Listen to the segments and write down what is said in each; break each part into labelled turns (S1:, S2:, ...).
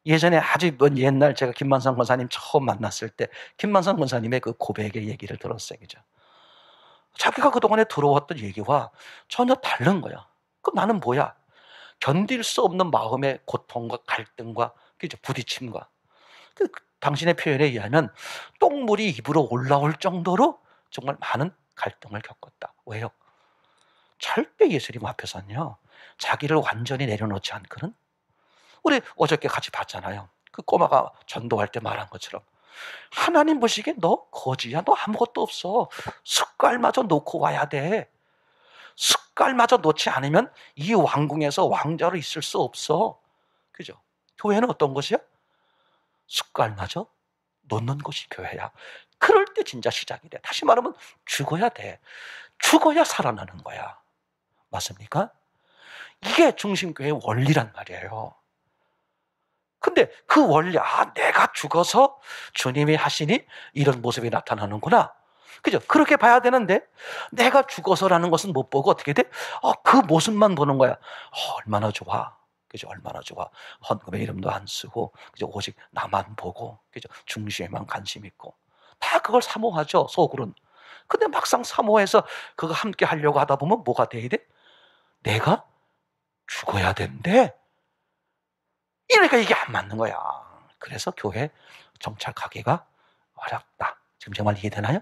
S1: 예전에 아주 먼 옛날 제가 김만성 권사님 처음 만났을 때 김만성 권사님의 그 고백의 얘기를 들었어요. 그죠? 자기가 그동안에 들어왔던 얘기와 전혀 다른 거야. 그럼 나는 뭐야? 견딜 수 없는 마음의 고통과 갈등과 그죠? 부딪힘과 당신의 표현에 의하면 똥물이 입으로 올라올 정도로 정말 많은 갈등을 겪었다. 왜요? 절대 예수님 앞에서는요, 자기를 완전히 내려놓지 않고는, 우리 어저께 같이 봤잖아요. 그 꼬마가 전도할 때 말한 것처럼 하나님 보시기에 너 거지야. 너 아무것도 없어. 숟갈마저 놓고 와야 돼. 숟갈마저 놓지 않으면 이 왕궁에서 왕자로 있을 수 없어. 그죠? 교회는 어떤 것이야? 숟갈마저 놓는 것이 교회야. 그럴 때 진짜 시작이 돼. 다시 말하면 죽어야 돼. 죽어야 살아나는 거야. 맞습니까? 이게 중심교회의 원리란 말이에요. 근데 그 원리, 내가 죽어서 주님이 하시니 이런 모습이 나타나는구나. 그죠? 그렇게 봐야 되는데, 내가 죽어서라는 것은 못 보고 어떻게 돼? 그 모습만 보는 거야. 얼마나 좋아. 그죠? 얼마나 좋아. 헌금의 이름도 안 쓰고, 그죠? 오직 나만 보고, 그죠? 중심에만 관심 있고. 다 그걸 사모하죠, 속으로는. 근데 막상 사모해서 그거 함께 하려고 하다 보면 뭐가 돼야 돼? 내가 죽어야 된대. 이러니까 이게 안 맞는 거야. 그래서 교회 정착하기가 어렵다. 지금 제 말 이해되나요?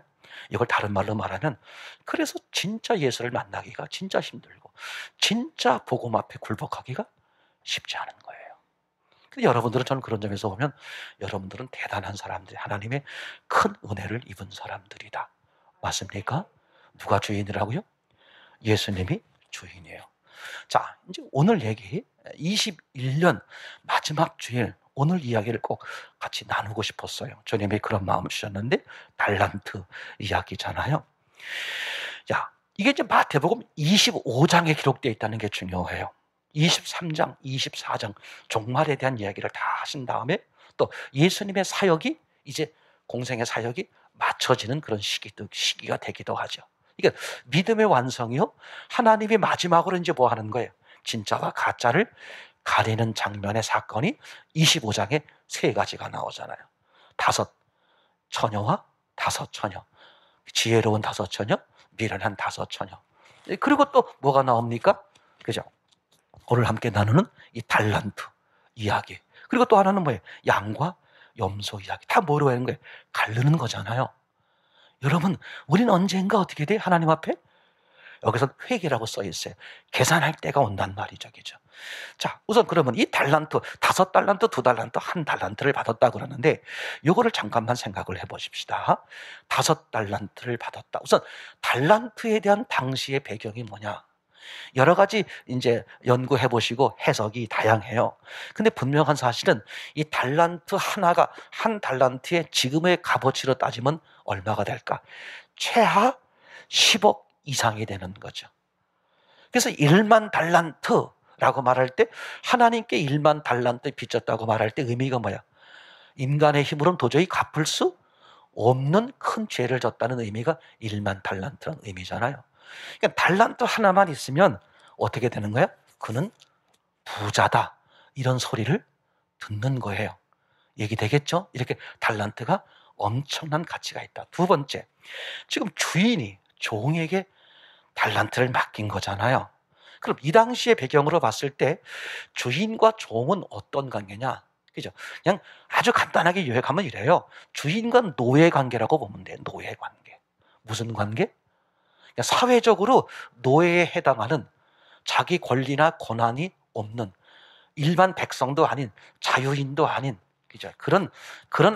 S1: 이걸 다른 말로 말하면, 그래서 진짜 예수를 만나기가 진짜 힘들고 진짜 복음 앞에 굴복하기가 쉽지 않은 거예요. 근데 여러분들은, 저는 그런 점에서 보면 여러분들은 대단한 사람들이, 하나님의 큰 은혜를 입은 사람들이다. 맞습니까? 누가 주인이라고요? 예수님이 주인이에요. 자, 이제 오늘 얘기 21년 마지막 주일, 오늘 이야기를 꼭 같이 나누고 싶었어요. 주님이 그런 마음을 주셨는데, 달란트 이야기잖아요. 자, 이게 이제 마태복음 25장에 기록되어 있다는 게 중요해요. 23장, 24장 종말에 대한 이야기를 다 하신 다음에 또 예수님의 사역이, 이제 공생의 사역이 맞춰지는 그런 시기가 되기도 하죠. 이게 믿음의 완성이요, 하나님이 마지막으로 이제 뭐 하는 거예요? 진짜와 가짜를 가리는 장면의 사건이 25장에 세 가지가 나오잖아요. 5 처녀와 5 처녀, 지혜로운 5 처녀, 미련한 5 처녀. 그리고 또 뭐가 나옵니까? 그죠? 오늘 함께 나누는 이 달란트 이야기. 그리고 또 하나는 뭐예요? 양과 염소 이야기. 다 뭐로 하는 거예요? 가르는 거잖아요. 여러분, 우리는 언젠가 어떻게 돼? 하나님 앞에? 여기서 회개라고 써 있어요. 계산할 때가 온단 말이죠. 그죠? 자, 우선 그러면 이 달란트, 5 달란트, 2 달란트, 1 달란트를 받았다 그러는데, 요거를 잠깐만 생각을 해보십시다. 5 달란트를 받았다. 우선 달란트에 대한 당시의 배경이 뭐냐? 여러 가지 이제 연구해 보시고 해석이 다양해요. 근데 분명한 사실은 이 달란트 하나가, 한 달란트의 지금의 값어치로 따지면 얼마가 될까? 최하 10억 이상이 되는 거죠. 그래서 1만 달란트라고 말할 때, 하나님께 1만 달란트 빚졌다고 말할 때 의미가 뭐야? 인간의 힘으로는 도저히 갚을 수 없는 큰 죄를 졌다는 의미가 1만 달란트라는 의미잖아요. 그러니까 달란트 하나만 있으면 어떻게 되는 거야? 그는 부자다. 이런 소리를 듣는 거예요. 얘기되겠죠? 이렇게 달란트가 엄청난 가치가 있다. 2 번째, 지금 주인이 종에게 달란트를 맡긴 거잖아요. 그럼 이 당시의 배경으로 봤을 때 주인과 종은 어떤 관계냐? 그죠? 그냥 아주 간단하게 요약하면 이래요. 주인과 노예 관계라고 보면 돼요. 노예 관계. 무슨 관계? 사회적으로 노예에 해당하는, 자기 권리나 권한이 없는 일반 백성도 아닌, 자유인도 아닌, 그죠? 그런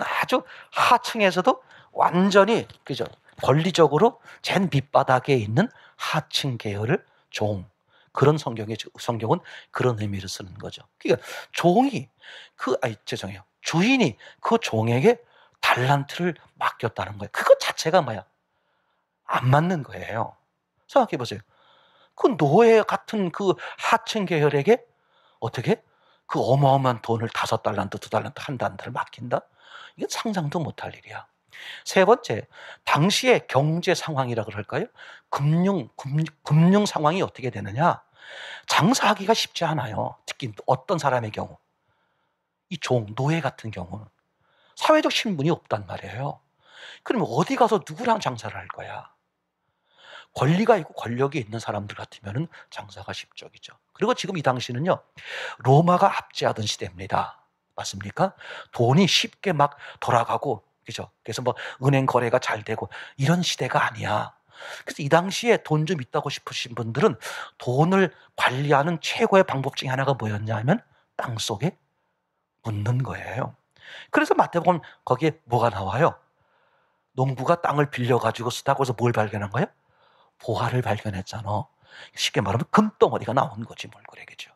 S1: 아주 하층에서도 완전히, 그죠? 권리적으로 젠 밑바닥에 있는 하층 계열을 종, 그런 성경은 그런 의미를 쓰는 거죠. 그러니까 종이 죄송해요. 주인이 그 종에게 달란트를 맡겼다는 거예요. 그것 자체가 뭐야? 안 맞는 거예요. 생각해 보세요. 그 노예 같은 그 하층 계열에게 어떻게 그 어마어마한 돈을 5 달란트, 2 달란트, 1 달란트를 맡긴다? 이건 상상도 못할 일이야. 3 번째, 당시의 경제 상황이라 그럴까요? 금융 상황이 어떻게 되느냐? 장사하기가 쉽지 않아요. 특히 어떤 사람의 경우. 이 노예 같은 경우는 사회적 신분이 없단 말이에요. 그러면 어디 가서 누구랑 장사를 할 거야? 권리가 있고 권력이 있는 사람들 같으면 장사가 쉽적이죠. 그리고 지금 이 당시는요, 로마가 압제하던 시대입니다. 맞습니까? 돈이 쉽게 막 돌아가고, 그죠? 그래서 뭐 은행 거래가 잘 되고 이런 시대가 아니야. 그래서 이 당시에 돈 좀 있다고 싶으신 분들은 돈을 관리하는 최고의 방법 중에 하나가 뭐였냐면 땅 속에 묻는 거예요. 그래서 마태복음 거기에 뭐가 나와요? 농부가 땅을 빌려가지고 쓰다고 해서 뭘 발견한 거예요? 보화를 발견했잖아. 쉽게 말하면 금덩어리가 나온 거지 뭘 그래, 그죠?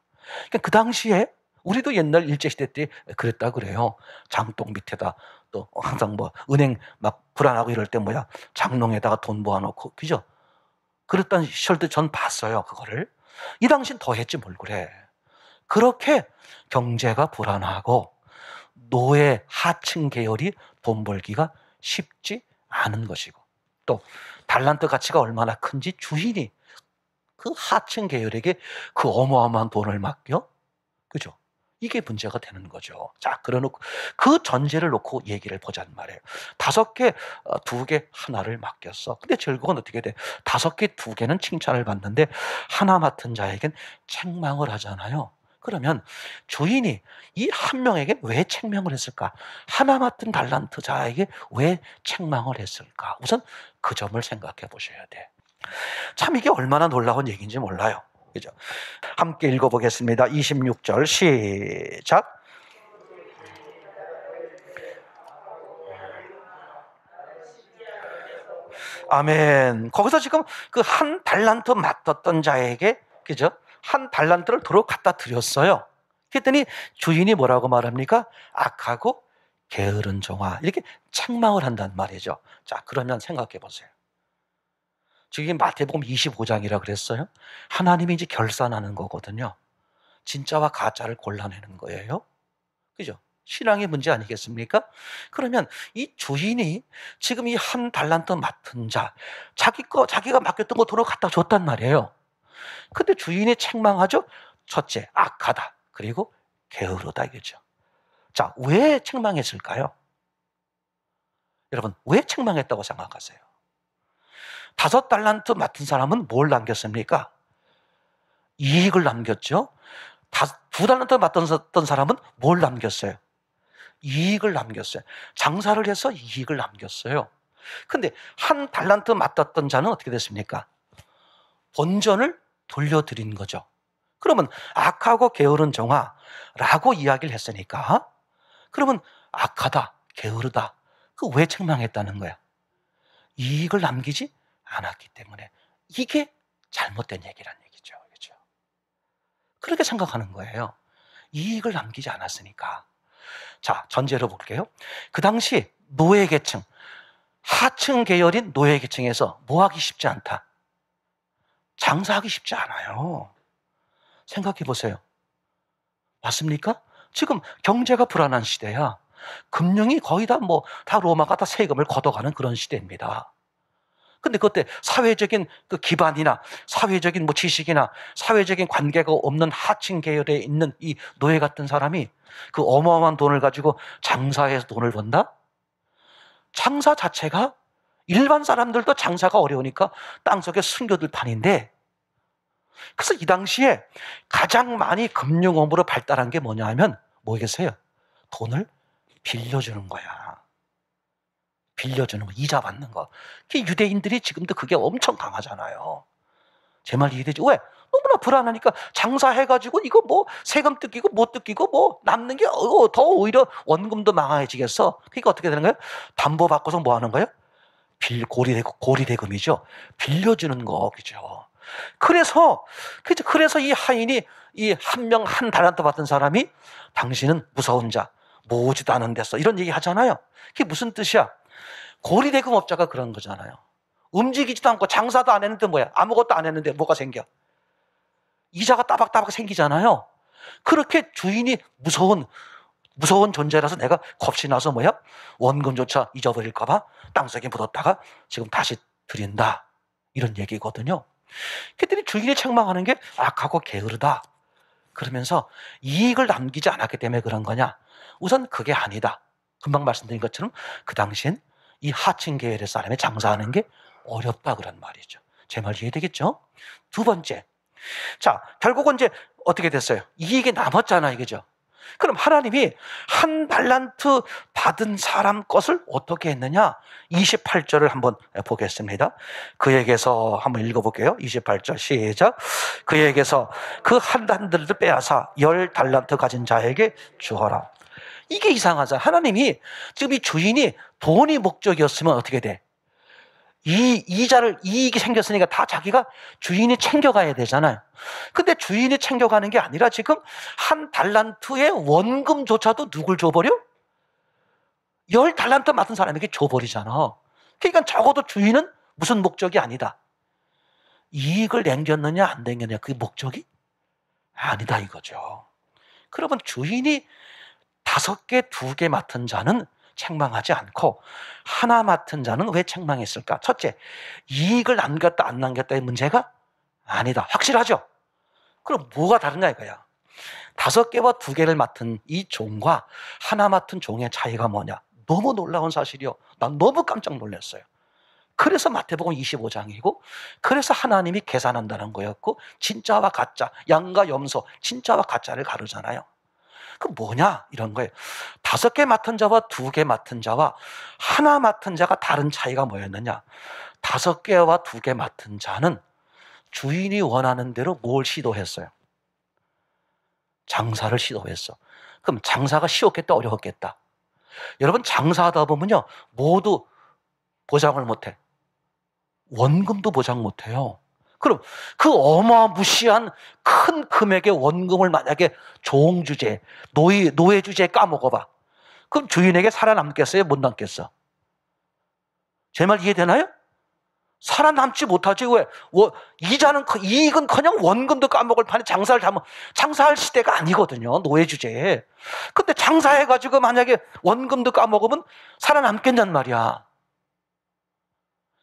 S1: 그러니까 그 당시에 우리도 옛날 일제시대 때 그랬다 그래요. 장독 밑에다 또 항상 뭐 은행 막 불안하고 이럴 때 뭐야 장롱에다가 돈 모아놓고, 그죠? 그랬던 시절도 전 봤어요, 그거를. 이 당시엔 더 했지 뭘 그래. 그렇게 경제가 불안하고 노예 하층 계열이 돈 벌기가 쉽지 않은 것이고, 또 달란트 가치가 얼마나 큰지 주인이 그 하층 계열에게 그 어마어마한 돈을 맡겨? 그죠? 이게 문제가 되는 거죠. 자, 그래놓고 그 전제를 놓고 얘기를 보자는 말이에요. 5개, 2개, 하나를 맡겼어. 근데 결국은 어떻게 돼? 5개, 2개는 칭찬을 받는데 하나 맡은 자에겐 책망을 하잖아요. 그러면 주인이 이 한 명에게 왜 책망을 했을까? 하나 맡은 달란트 자에게 왜 책망을 했을까? 우선 그 점을 생각해 보셔야 돼. 참 이게 얼마나 놀라운 얘기인지 몰라요. 그죠? 함께 읽어보겠습니다. 26절 시작. 아멘. 거기서 지금 그 한 달란트 맡았던 자에게, 그죠? 한 달란트를 도로 갖다 드렸어요. 그랬더니 주인이 뭐라고 말합니까? 악하고 게으른 종아. 이렇게 책망을 한단 말이죠. 자, 그러면 생각해 보세요. 지금 마태복음 25장이라 그랬어요. 하나님이 이제 결산하는 거거든요. 진짜와 가짜를 골라내는 거예요. 그죠? 신앙의 문제 아니겠습니까? 그러면 이 주인이 지금 이 한 달란트 맡은 자, 자기가 맡겼던 거 도로 갖다 줬단 말이에요. 근데 주인이 책망하죠? 첫째, 악하다. 그리고 게으르다 이거죠. 자, 왜 책망했을까요? 여러분, 왜 책망했다고 생각하세요? 5달란트 맡은 사람은 뭘 남겼습니까? 이익을 남겼죠? 2달란트 맡았던 사람은 뭘 남겼어요? 이익을 남겼어요. 장사를 해서 이익을 남겼어요. 근데 한 달란트 맡았던 자는 어떻게 됐습니까? 본전을 돌려드린 거죠. 그러면 악하고 게으른 종아라고 이야기를 했으니까, 그러면 악하다, 게으르다, 그 왜 책망했다는 거야? 이익을 남기지 않았기 때문에. 이게 잘못된 얘기란 얘기죠. 그렇죠? 그렇게 생각하는 거예요. 이익을 남기지 않았으니까. 자, 전제로 볼게요. 그 당시 노예 계층, 하층 계열인 노예 계층에서 뭐 하기 쉽지 않다? 장사하기 쉽지 않아요. 생각해 보세요. 맞습니까? 지금 경제가 불안한 시대야. 금융이 거의 다 로마가 다 세금을 걷어가는 그런 시대입니다. 근데 그때 사회적인 그 기반이나 사회적인 지식이나 사회적인 관계가 없는 하층 계열에 있는 이 노예 같은 사람이 그 어마어마한 돈을 가지고 장사해서 돈을 번다? 장사 자체가 일반 사람들도 장사가 어려우니까 땅속에 순교들 판인데, 그래서 이 당시에 가장 많이 금융업으로 발달한 게 뭐냐 하면 뭐겠어요? 돈을 빌려주는 거야. 빌려주는 거, 이자 받는 거. 유대인들이 지금도 그게 엄청 강하잖아요. 제 말 이해되죠? 왜? 너무나 불안하니까 장사해가지고 이거 세금 뜯기고 못 뜯기고 남는 게 더 오히려 원금도 망해지겠어. 그러니까 어떻게 되는 거예요? 담보 받고서 뭐 하는 거예요? 고리대금이죠. 빌려주는 거, 그죠? 그래서 이 하인이 이 한 달란트 받은 사람이 당신은 무서운 자, 모으지도 않은 데서 이런 얘기 하잖아요. 그게 무슨 뜻이야? 고리대금업자가 그런 거잖아요. 움직이지도 않고 장사도 안 했는데 뭐야? 아무것도 안 했는데 뭐가 생겨? 이자가 따박따박 생기잖아요. 그렇게 주인이 무서운 존재라서 내가 겁이 나서 원금조차 잊어버릴까봐 땅속에 묻었다가 지금 다시 드린다. 이런 얘기거든요. 그랬더니 주인이 책망하는 게 악하고 게으르다. 그러면서 이익을 남기지 않았기 때문에 그런 거냐? 우선 그게 아니다. 금방 말씀드린 것처럼 그 당시엔 이 하층 계열의 사람이 장사하는 게 어렵다 그런 말이죠. 제 말 이해되겠죠? 두 번째, 자 결국은 이제 어떻게 됐어요? 이익이 남았잖아 이거죠. 그럼 하나님이 한 달란트 받은 사람 것을 어떻게 했느냐? 28절을 한번 보겠습니다. 그에게서 한번 읽어볼게요. 28절 시작. 그에게서 그 한 달란트를 빼앗아 10달란트 가진 자에게 주어라. 이게 이상하잖아. 하나님이 지금 이 주인이 돈이 목적이었으면 어떻게 돼? 이익이 생겼으니까 다 자기가 주인이 챙겨가야 되잖아요. 근데 주인이 챙겨가는 게 아니라 지금 한 달란트의 원금조차도 누굴 줘버려? 10달란트 맡은 사람에게 줘버리잖아. 그러니까 적어도 주인은 무슨 목적이 아니다. 이익을 남겼느냐 안 남겼느냐 그 목적이 아니다 이거죠. 그러면 주인이 5개, 2개 맡은 자는 책망하지 않고 하나 맡은 자는 왜 책망했을까? 첫째, 이익을 남겼다 안 남겼다의 문제가 아니다. 확실하죠? 그럼 뭐가 다르냐 이거야. 5개와 2개를 맡은 이 종과 하나 맡은 종의 차이가 뭐냐? 너무 놀라운 사실이요. 난 너무 깜짝 놀랐어요. 그래서 마태복음 25장이고 그래서 하나님이 계산한다는 거였고 진짜와 가짜, 양과 염소, 진짜와 가짜를 가르잖아요. 그 뭐냐 이런 거예요. 5개 맡은 자와 2개 맡은 자와 하나 맡은 자가 다른 차이가 뭐였느냐? 5개와 2개 맡은 자는 주인이 원하는 대로 뭘 시도했어요? 장사를 시도했어. 그럼 장사가 쉬웠겠다 어려웠겠다? 여러분 장사하다 보면요 모두 보장을 못해. 원금도 보장 못해요. 그럼 그 어마무시한 큰 금액의 원금을 만약에 종주제, 노예주제에 까먹어봐. 그럼 주인에게 살아남겠어요? 못 남겠어? 제 말 이해되나요? 살아남지 못하지. 왜? 이익은커녕 원금도 까먹을 판에 장사할 시대가 아니거든요. 노예주제에. 근데 장사해가지고 만약에 원금도 까먹으면 살아남겠냔 말이야.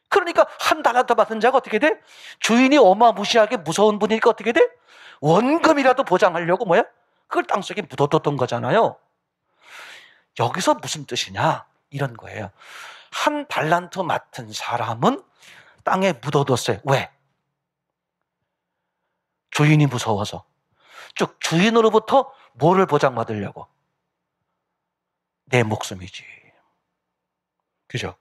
S1: 그러니까 한 달란트 받은 자가 어떻게 돼? 주인이 어마무시하게 무서운 분이니까 어떻게 돼? 원금이라도 보장하려고 뭐야? 그걸 땅속에 묻어뒀던 거잖아요. 여기서 무슨 뜻이냐? 이런 거예요. 한 달란트 맡은 사람은 땅에 묻어뒀어요. 왜? 주인이 무서워서. 즉 주인으로부터 뭐를 보장받으려고? 내 목숨이지. 그죠?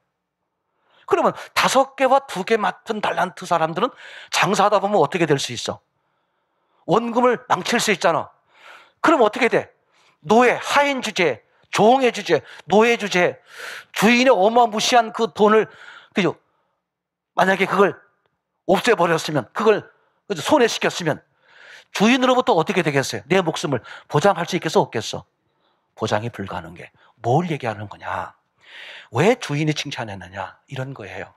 S1: 그러면 5개와 2개 맡은 달란트 사람들은 장사하다 보면 어떻게 될 수 있어? 원금을 망칠 수 있잖아. 그럼 어떻게 돼? 노예, 하인 주제, 종의 주제, 노예 주제, 주인의 어마무시한 그 돈을, 그죠? 만약에 그걸 없애버렸으면, 그걸 손해시켰으면 주인으로부터 어떻게 되겠어요? 내 목숨을 보장할 수 있겠어, 없겠어? 보장이 불가능해. 뭘 얘기하는 거냐? 왜 주인이 칭찬했느냐? 이런 거예요.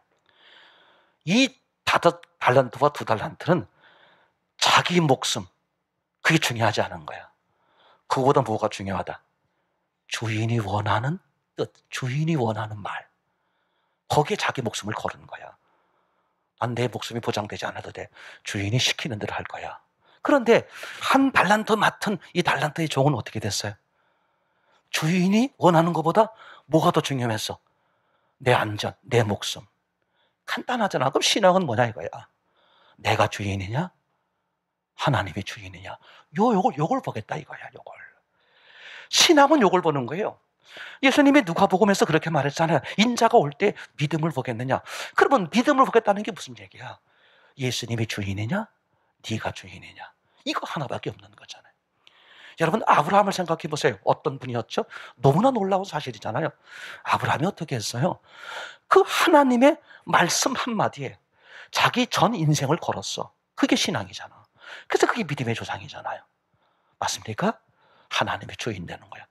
S1: 이 5달란트와 2달란트는 자기 목숨, 그게 중요하지 않은 거야. 그거보다 뭐가 중요하다? 주인이 원하는 뜻, 주인이 원하는 말. 거기에 자기 목숨을 거는 거야. 난 내 목숨이 보장되지 않아도 돼. 주인이 시키는 대로 할 거야. 그런데 한 달란트 맡은 이 달란트의 종은 어떻게 됐어요? 주인이 원하는 것보다 뭐가 더 중요했어? 내 안전, 내 목숨. 간단하잖아. 그럼 신앙은 뭐냐 이거야. 내가 주인이냐? 하나님이 주인이냐? 요걸 보겠다 이거야, 요걸. 신앙은 요걸 보는 거예요. 예수님이 누가복음에서 그렇게 말했잖아요. 인자가 올 때 믿음을 보겠느냐? 그러면 믿음을 보겠다는 게 무슨 얘기야? 예수님이 주인이냐? 네가 주인이냐? 이거 하나밖에 없는 거잖아요. 여러분 아브라함을 생각해 보세요. 어떤 분이었죠? 너무나 놀라운 사실이잖아요. 아브라함이 어떻게 했어요? 그 하나님의 말씀 한마디에 자기 전 인생을 걸었어. 그게 신앙이잖아. 그래서 그게 믿음의 조상이잖아요. 맞습니까? 하나님의 주인 되는 거야.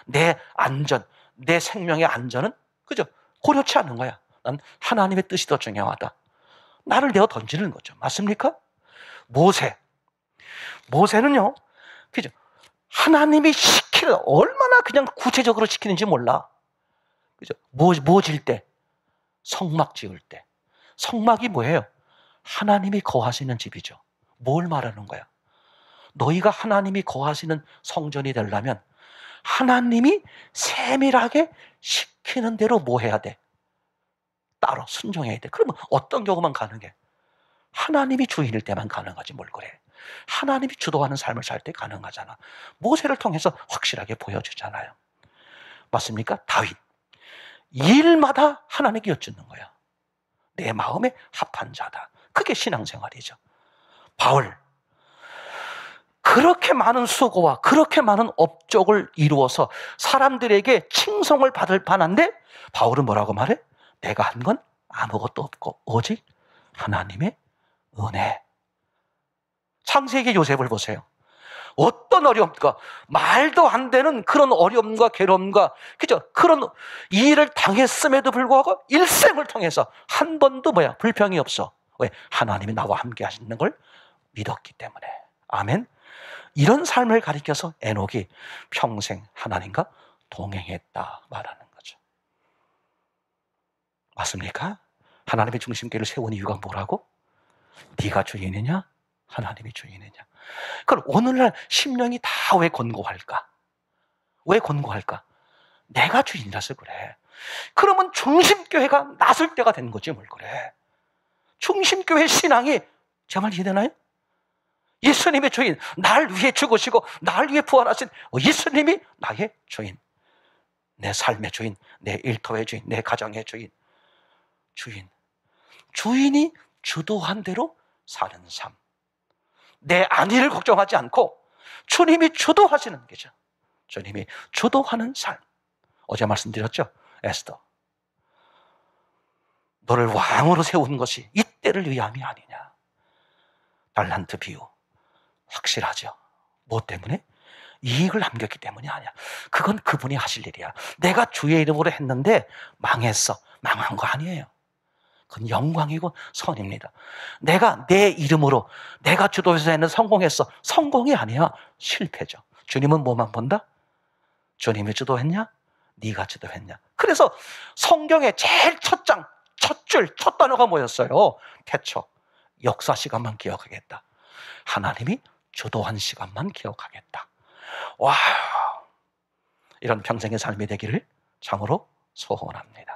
S1: 내 안전, 내 생명의 안전은 그죠? 고려치 않는 거야. 난 하나님의 뜻이 더 중요하다. 나를 내어 던지는 거죠. 맞습니까? 모세는요, 그죠? 하나님이 얼마나 그냥 구체적으로 시키는지 몰라. 그죠? 뭐 질 때? 성막 지을 때. 성막이 뭐예요? 하나님이 거하시는 집이죠. 뭘 말하는 거야? 너희가 하나님이 거하시는 성전이 되려면 하나님이 세밀하게 시키는 대로 뭐 해야 돼? 따로 순종해야 돼. 그러면 어떤 경우만 가능해? 하나님이 주인일 때만 가능하지 뭘 그래. 하나님이 주도하는 삶을 살 때 가능하잖아. 모세를 통해서 확실하게 보여주잖아요. 맞습니까? 다윗. 일마다 하나님께 여쭙는 거야. 내 마음에 합한 자다. 그게 신앙생활이죠. 바울. 그렇게 많은 수고와 그렇게 많은 업적을 이루어서 사람들에게 칭송을 받을 만한데 바울은 뭐라고 말해? 내가 한 건 아무것도 없고 오직 하나님의 은혜. 창세기 요셉을 보세요. 어떤 어려움과 말도 안 되는 그런 어려움과 괴로움과 그죠? 그런 일을 당했음에도 불구하고 일생을 통해서 한 번도 불평이 없어. 왜? 하나님이 나와 함께 하시는 걸 믿었기 때문에. 아멘. 이런 삶을 가리켜서 에녹이 평생 하나님과 동행했다 말하는 거죠. 맞습니까? 하나님의 중심계를 세운 이유가 뭐라고? 네가 주인이냐? 하나님이 주인이냐? 그럼 오늘날 심령이 다 왜 권고할까? 왜 권고할까? 내가 주인이라서 그래. 그러면 중심교회가 나설 때가 된 거지 뭘 그래. 중심교회 신앙이 제 말 이해되나요? 예수님의 주인, 날 위해 죽으시고 날 위해 부활하신 예수님이 나의 주인, 내 삶의 주인, 내 일터의 주인, 내 가정의 주인. 주인이 주도한 대로 사는 삶. 내 안위를 걱정하지 않고 주님이 주도하시는 거죠. 주님이 주도하는 삶. 어제 말씀드렸죠? 에스더. 너를 왕으로 세운 것이 이때를 위함이 아니냐. 달란트 비유. 확실하죠. 뭐 때문에? 이익을 남겼기 때문이 아니야. 그건 그분이 하실 일이야. 내가 주의 이름으로 했는데 망했어. 망한 거 아니에요. 그건 영광이고 선입니다. 내가 내 이름으로 내가 주도해서 했는 성공했어. 성공이 아니야. 실패죠. 주님은 뭐만 본다? 주님이 주도했냐? 네가 주도했냐? 그래서 성경의 제일 첫 장, 첫 줄, 첫 단어가 뭐였어요? 태초. 역사 시간만 기억하겠다. 하나님이 주도한 시간만 기억하겠다. 와, 이런 평생의 삶이 되기를 참으로 소원합니다.